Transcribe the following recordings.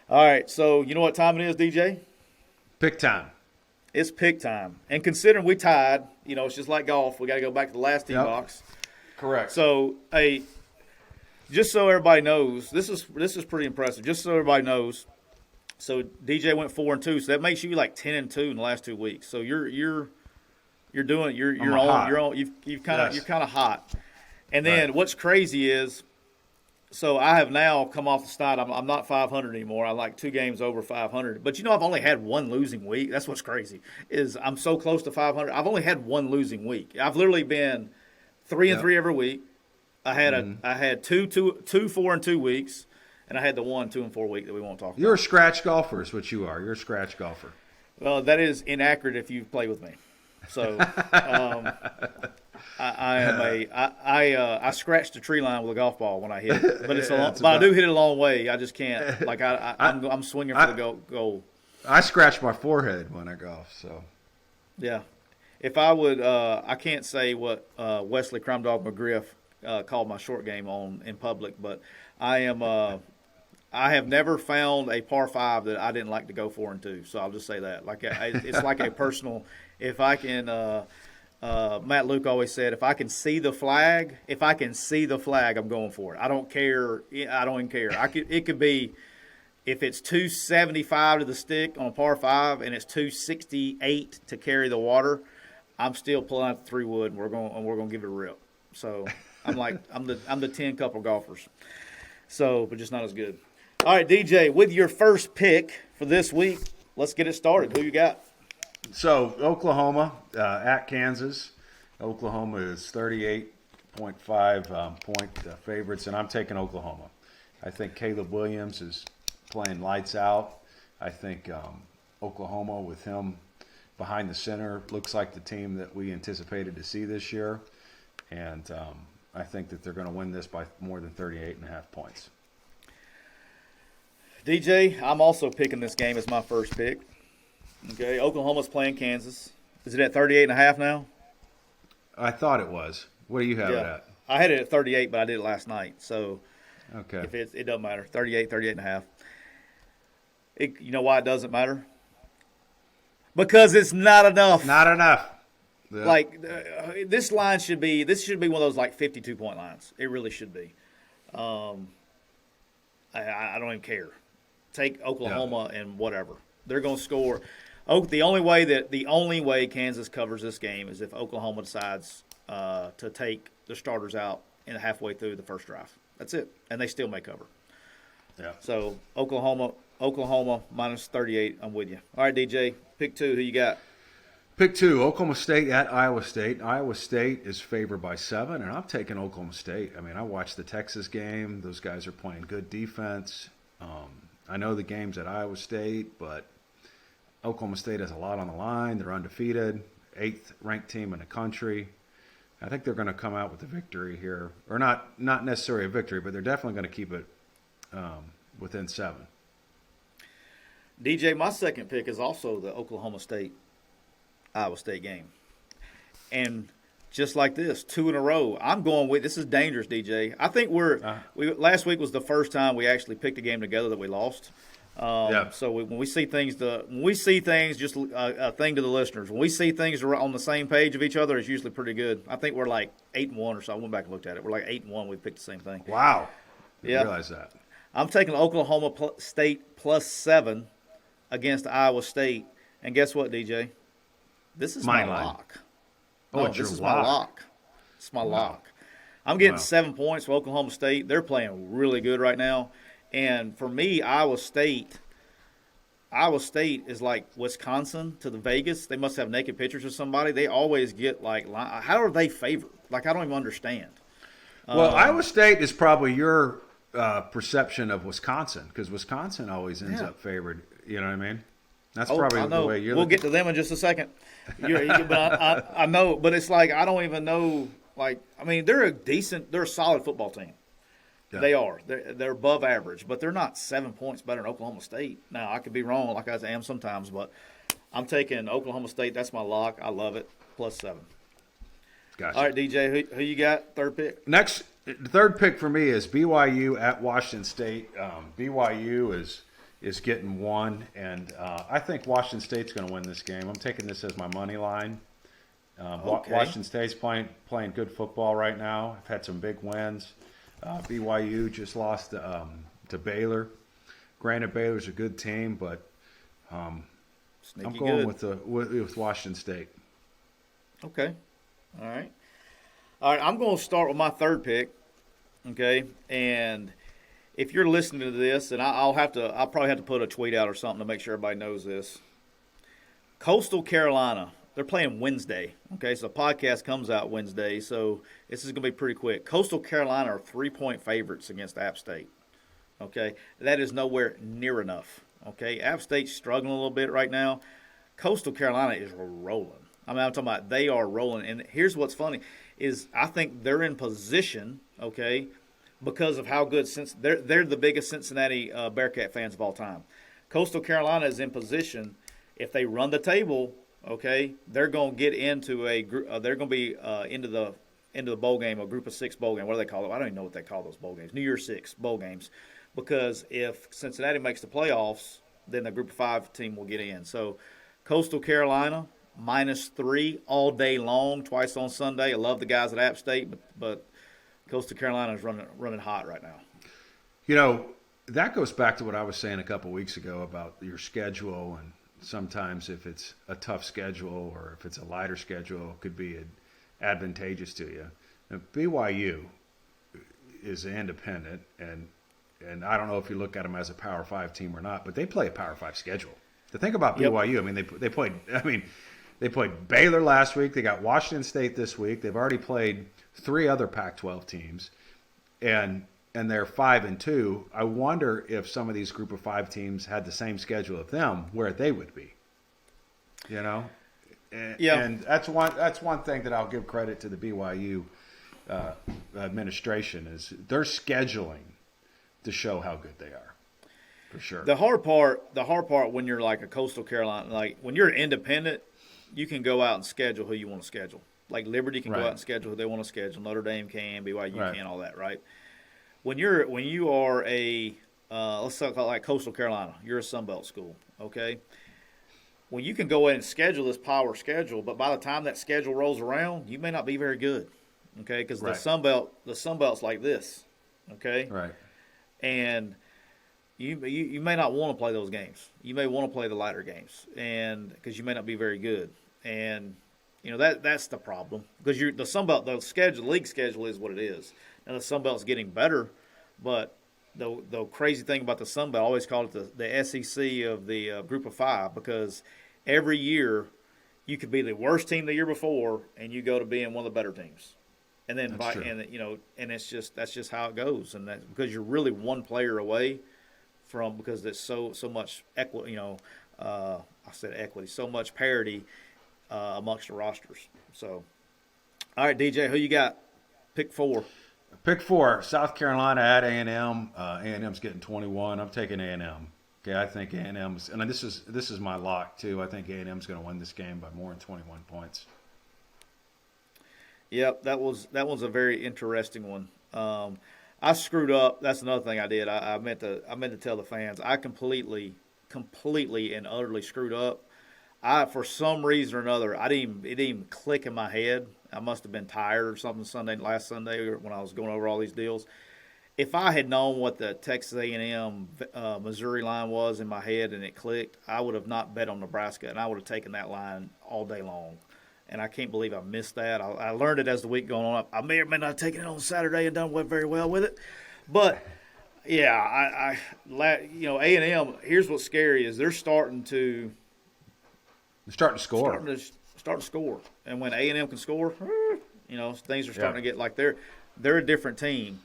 All right, so you know what time it is, DJ? Pick time. It's pick time. And considering we tied, it's just like golf. We got to go back to the last tee Yep. box. Correct. So, hey, just so everybody knows, this is pretty impressive. Just so everybody knows, so DJ went 4-2, so that makes you like 10-2 in the last 2 weeks. So you're doing I'm you're a on hot. you're on you've kind of Yes. you're kind of hot. And Right. then what's crazy is, so I have now come off the snide. I'm not 500 anymore. I'm like 2 games over 500. But I've only had one losing week. That's what's crazy. Is I'm so close to 500. I've only had one losing week. I've literally been 3-3 Yep. every week. I had two 4-2 weeks, and I had the 1 2-4 week that we won't talk You're about. a scratch golfer, is what you are. You're a scratch golfer. Well, that is inaccurate if you play with me. So I am I scratched the tree line with a golf ball when I hit it, but it's a long, It's but I do about. hit it a long way. I just can't like I, I'm swinging for the I goal. I scratch my forehead when I golf. So Yeah, if I would, I can't say what Wesley Crime Dog McGriff called my short game on in public, but I am. I have never found a par five that I didn't like to go 4-2. So I'll just say that. It's like a personal. If I can, Matt Luke always said, if I can see the flag, I'm going for it. I don't care. I don't even care. It could be if it's 275 to the stick on a par five and it's 268 to carry the water. I'm still pulling out the 3 wood and we're going to give it a rip. So I'm the 10 couple golfers. So, but just not as good. All right, DJ, with your first pick for this week, let's get it started. Who you got? so Oklahoma at Kansas. Oklahoma is 38.5 point favorites, and I'm taking Oklahoma. I think Caleb Williams is playing lights out. I think Oklahoma, with him behind the center, looks like the team that we anticipated to see this year. And I think that they're going to win this by more than 38.5 points. DJ, I'm also picking this game as my first pick. Okay, Oklahoma's playing Kansas. Is it at 38.5 now? I thought it was. What do you have it Yeah. at? I had it at 38, but I did it last night. So Okay. if it doesn't matter. 38.5. You know why it doesn't matter? Because it's not enough. Not enough. Yeah. Like this line should be. This should be one of those like 52-point lines. It really should be. I don't even care. Take Oklahoma and whatever they're going to score. The only way Kansas covers this game is if Oklahoma decides to take the starters out in halfway through the first drive. That's it, and they still may cover. Yeah. So Oklahoma minus 38. I'm with you. All right, DJ, pick two. Who you got? Pick two, Oklahoma State at Iowa State. Iowa State is favored by 7, and I'm taking Oklahoma State. I mean, I watched the Texas game. Those guys are playing good defense. I know the game's at Iowa State, but Oklahoma State has a lot on the line. They're undefeated, 8th ranked team in the country. I think they're going to come out with a victory here, or not necessarily a victory, but they're definitely going to keep it within 7. DJ, my second pick is also the Oklahoma State Iowa State game. And just like this, 2 in a row. I'm going with this is dangerous, DJ. I think last week was the first time we actually picked a game together that we lost. Yeah. So when we see things, just a thing to the listeners. When we see things are on the same page of each other, it's usually pretty good. I think we're like 8-1 or so. I went back and looked at it. We're like 8-1. We picked the same thing. Wow. Yeah. Didn't realize that. I'm taking Oklahoma State plus 7 against Iowa State. And guess what, DJ? This is my Line. lock. Oh, No, it's this your is my lock. lock. It's my Wow. lock. I'm getting Wow. 7 points for Oklahoma State. They're playing really good right now. And for me, Iowa State is like Wisconsin to the Vegas. They must have naked pictures of somebody. They always get how are they favored? Like, I don't even understand. Well, Iowa State is probably your perception of Wisconsin, because Wisconsin always ends up favored. You know what I mean? That's probably I know. the way you're We'll looking. get to them in just a second. But I know, but it's like I don't even know. Like, I mean, they're a solid football team. Yeah. They are. They're above average, but they're not 7 points better than Oklahoma State. Now, I could be wrong, like I am sometimes, but I'm taking Oklahoma State. That's my lock. I love it. Plus 7. Gotcha. All right, DJ, who you got? Third pick. Next, the third pick for me is BYU at Washington State. BYU is is getting one, and I think Washington State's going to win this game. I'm taking this as my money line. Okay. Washington State's playing good football right now. I've had some big wins. BYU just lost to Baylor. Granted, Baylor's a good team, but I'm going with Washington State. Okay. All right. All right. I'm going to start with my third pick. Okay. And if you're listening to this, and I'll probably have to put a tweet out or something to make sure everybody knows this. Coastal Carolina, they're playing Wednesday. Okay. So the podcast comes out Wednesday. So this is going to be pretty quick. Coastal Carolina are 3-point favorites against App State. Okay. That is nowhere near enough. Okay. App State's struggling a little bit right now. Coastal Carolina is rolling. I mean, I'm talking about they are rolling. And here's what's funny is I think they're in position, okay, because of how good they're the biggest Cincinnati Bearcat fans of all time. Coastal Carolina is in position. If they run the table, okay, they're going to get into they're going to be into the bowl game, a group of 6 bowl game. What do they call it? I don't even know what they call those bowl games. New Year's 6 bowl games. Because if Cincinnati makes the playoffs, then the group of 5 team will get in. So Coastal Carolina, -3 all day long, twice on Sunday. I love the guys at App State, but Coastal Carolina is running hot right now. You know, that goes back to what I was saying a couple weeks ago about your schedule, and sometimes if it's a tough schedule or if it's a lighter schedule, it could be advantageous to you. Now, BYU is independent, and I don't know if you look at them as a Power 5 team or not, but they play a Power 5 schedule. To think about BYU, I mean, they played Baylor last week. They got Washington State this week. They've already played 3 other Pac-12 teams, and they're 5-2. I wonder if some of these Group of 5 teams had the same schedule of them, where they would be. You know, and that's one thing that I'll give credit to the BYU administration is their scheduling to show how good they are. For sure. The hard part when you're like a Coastal Carolina, like when you're independent, you can go out and schedule who you want to schedule. Like Liberty can go out and schedule who they want to schedule. Notre Dame can, BYU can, all that, right? When you are a let's talk about like Coastal Carolina, you're a Sunbelt school, okay? When you can go in and schedule this power schedule, but by the time that schedule rolls around, you may not be very good, okay? Because the Sunbelt's like this, okay? Right. And you may not want to play those games. You may want to play the lighter games, and because you may not be very good. And you know that's the problem because the Sunbelt league schedule is what it is. Now the Sunbelt's getting better, but the crazy thing about the Sunbelt, I always call it the SEC of the group of 5 because every year you could be the worst team the year before and you go to being one of the better teams. And then and it's that's just how it goes, and that because you're really one player away from because there's so much equity, so much parity amongst the rosters. So, all right, DJ, who you got? Pick 4. Pick 4, South Carolina at A&M. A&M's getting 21. I'm taking A&M. Okay, I think A&M's, and this is my lock too. I think A&M's going to win this game by more than 21 points. Yep, that one's a very interesting one. I screwed up. That's another thing I did. I meant to tell the fans. I completely and utterly screwed up. For some reason or another, it didn't even click in my head. I must have been tired or something last Sunday when I was going over all these deals. If I had known what the Texas A&M Missouri line was in my head and it clicked, I would have not bet on Nebraska, and I would have taken that line all day long. And I can't believe I missed that. I learned it as the week going on. I may or may not have taken it on Saturday and done very well with it. But, yeah, A&M, here's what's scary is they're starting to score. Starting to score. And when A&M can score, things are starting to get like they're a different team.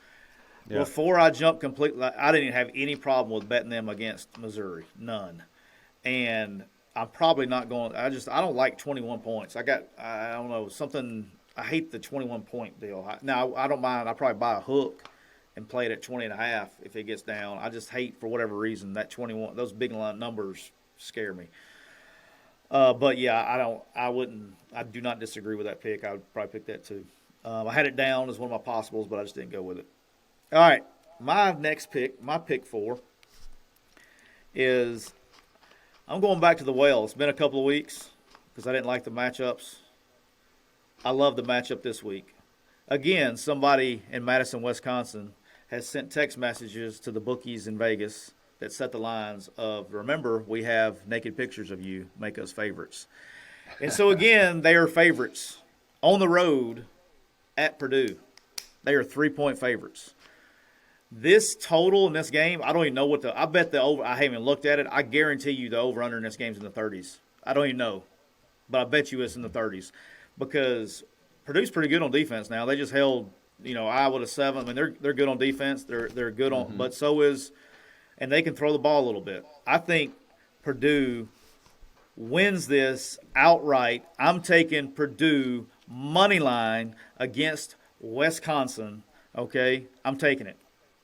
Yeah. Before I jumped completely, I didn't have any problem with betting them against Missouri. None. And I'm probably not going. I don't like 21 points. I don't know something. I hate the 21-point deal. Now I don't mind. I probably buy a hook and play it at 20.5 if it gets down. I just hate for whatever reason that 21. Those big line numbers scare me. But yeah, I do not disagree with that pick. I would probably pick that too. I had it down as one of my possibles, but I just didn't go with it. All right, my next pick, my pick 4, is I'm going back to the well. It's been a couple of weeks because I didn't like the matchups. I love the matchup this week. Again, somebody in Madison, Wisconsin has sent text messages to the bookies in Vegas that set the lines of, remember, we have naked pictures of you, make us favorites. And so, again, they are favorites on the road at Purdue. They are 3-point favorites. This total in this game, I don't even know I bet the over, I haven't even looked at it. I guarantee you the over-under in this game is in the 30s. I don't even know, but I bet you it's in the 30s because Purdue's pretty good on defense now. They just held, Iowa to 7. I mean, they're good on defense. They're good on, but so is, and they can throw the ball a little bit. I think Purdue wins this outright. I'm taking Purdue money line against Wisconsin. Okay, I'm taking it.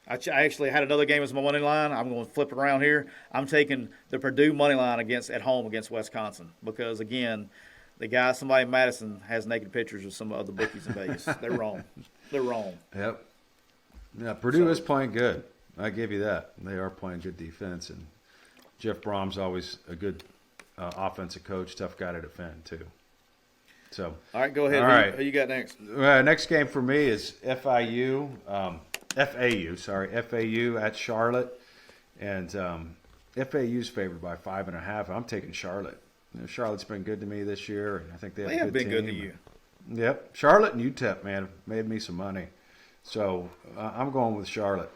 I actually had another game as my money line. I'm going to flip it around here. I'm taking the Purdue money line at home against Wisconsin because, again, somebody in Madison has naked pictures of some other bookies in Vegas. They're wrong. They're wrong. Yep. Yeah, Purdue is playing good. I give you that. They are playing good defense, and Jeff Brom's always a good offensive coach, tough guy to defend too. So, all right, go ahead. All right. Who you got next? Next game for me is FAU at Charlotte, and FAU's favored by 5.5. I'm taking Charlotte. Charlotte's been good to me this year, and I think they have a good team. Good to you. Yep, Charlotte and UTEP, man, have made me some money. So I'm going with Charlotte.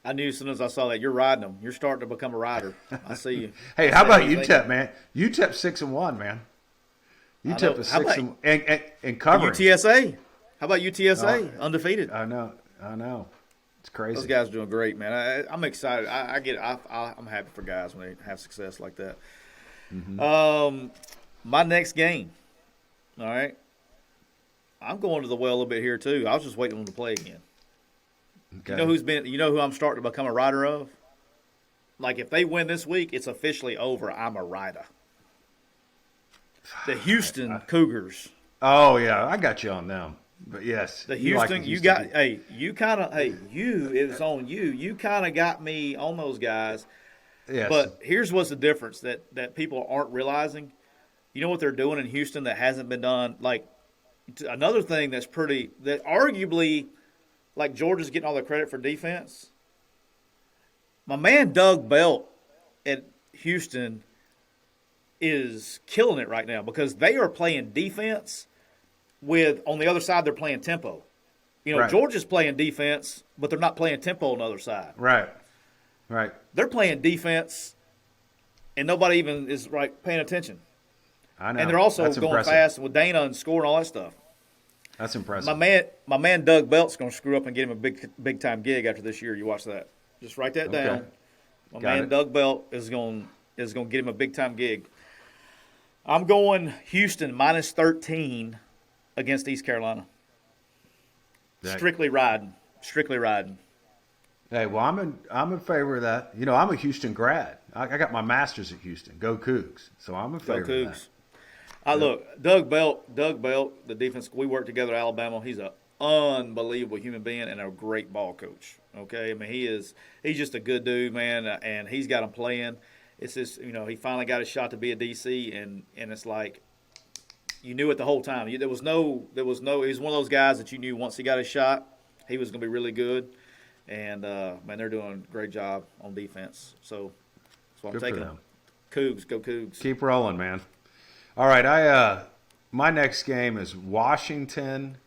I knew as soon as I saw that you're riding them. You're starting to become a rider. I see you. Hey, how about UTEP, man? UTEP 6-1, man. UTEP is 6 and covering. UTSA. How about UTSA? Undefeated. I know. It's crazy. Those guys are doing great, man. I'm excited. I'm happy for guys when they have success like that. Mm-hmm. My next game. All right. I'm going to the well a little bit here too. I was just waiting on them to play again. Okay. You know who I'm starting to become a rider of? Like if they win this week, it's officially over. I'm a rider. The Houston Cougars. Oh yeah, I got you on them. But yes, it's on you. You kind of got me on those guys. Yes. But here's what's the difference that people aren't realizing. You know what they're doing in Houston that hasn't been done? Like another thing that arguably, like Georgia's getting all the credit for defense. My man Doug Belt at Houston is killing it right now because they are playing defense on the other side they're playing tempo. Right. Georgia's playing defense, but they're not playing tempo on the other side. Right. They're playing defense, and nobody even is paying attention. I know. And they're also That's going impressive. fast with Dana and scoring all that stuff. That's impressive. My man Doug Belt's going to screw up and get him a big time gig after this year. You watch that. Just write that down. My man Doug Belt is going to get him a big time gig. I'm going Houston minus 13 against East Carolina. Strictly riding. Hey, well, I'm in favor of that. I'm a Houston grad. I got my master's at Houston. Go Cougs. So I'm in favor of that. Look, Doug Belt, the defense, we worked together at Alabama. He's an unbelievable human being and a great ball coach. Okay, I mean he's just a good dude, man, and he's got him playing. It's just he finally got a shot to be a DC, and it's like you knew it the whole time. There was no. He was one of those guys that you knew once he got his shot, he was going to be really good. And man, they're doing a great job on defense. So that's what I'm taking them. Cougs, go Cougs. Keep rolling, man. All right, my next game is Washington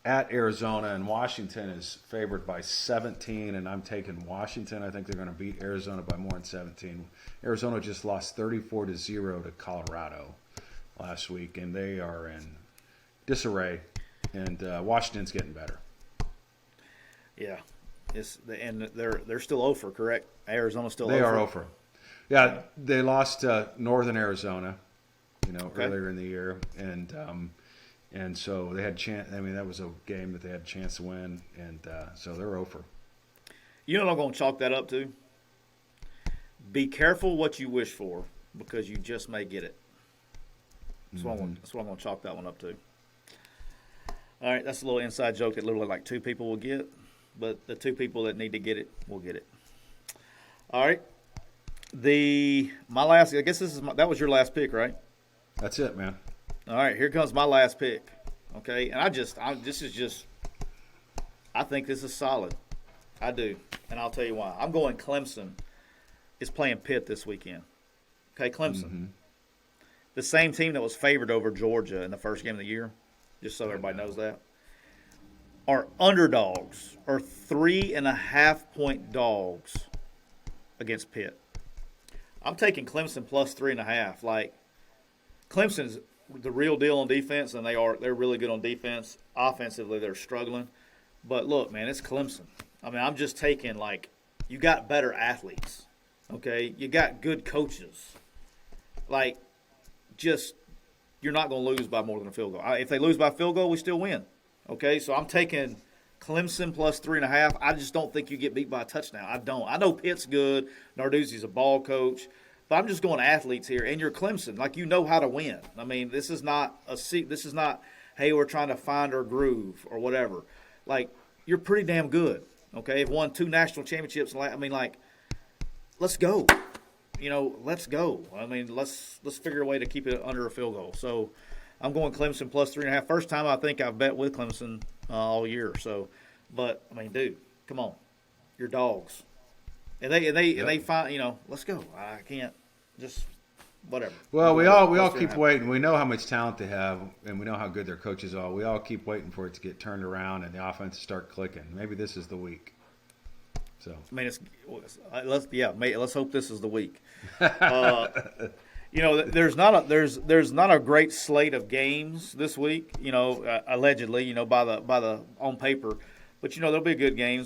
at Arizona, and Washington is favored by 17, and I'm taking Washington. I think they're going to beat Arizona by more than 17. Arizona just lost 34-0 to Colorado last week, and they are in disarray, and Washington's getting better. Yeah, they're still 0-for, correct? Arizona's still 0-for. They are 0-for. Yeah, they lost Northern Arizona, earlier in the year, and so they had a chance. I mean, that was a game that they had a chance to win, and so they're 0-for. You know what I'm going to chalk that up to? Be careful what you wish for because you just may get it. That's what I'm going to chalk that one up to. All right, that's a little inside joke that literally like two people will get, but the two people that need to get it will get it. All right, I guess that was your last pick, right? That's it, man. All right, here comes my last pick. Okay, and I think this is solid. I do, and I'll tell you why. I'm going Clemson is playing Pitt this weekend. Okay, Clemson. Mm-hmm. The same team that was favored over Georgia in the first game of the year, just so everybody knows that, are underdogs or 3.5-point dogs against Pitt. I'm taking Clemson plus 3.5. Like, Clemson's the real deal on defense, and they're really good on defense. Offensively, they're struggling. But look, man, it's Clemson. I mean, I'm just taking, like, you got better athletes, okay? You got good coaches. Like, just you're not going to lose by more than a field goal. If they lose by a field goal, we still win, okay? So I'm taking Clemson plus 3.5. I just don't think you get beat by a touchdown. I don't. I know Pitt's good. Narduzzi's a ball coach. But I'm just going athletes here, and you're Clemson. Like, you know how to win. I mean, this is not, hey, we're trying to find our groove or whatever. Like, you're pretty damn good, okay? You've won 2 national championships. I mean, like, let's go. Let's go. I mean, let's figure a way to keep it under a field goal. So I'm going Clemson plus 3.5. First time I think I've bet with Clemson all year. So, but, I mean, dude, come on. You're dogs. And they find, let's go. I can't just whatever. Well, we all keep waiting. We know how much talent they have, and we know how good their coaches are. We all keep waiting for it to get turned around and the offense to start clicking. Maybe this is the week. So I mean, let's hope this is the week. There's not a great slate of games this week. Allegedly, by the on paper, but there'll be good games.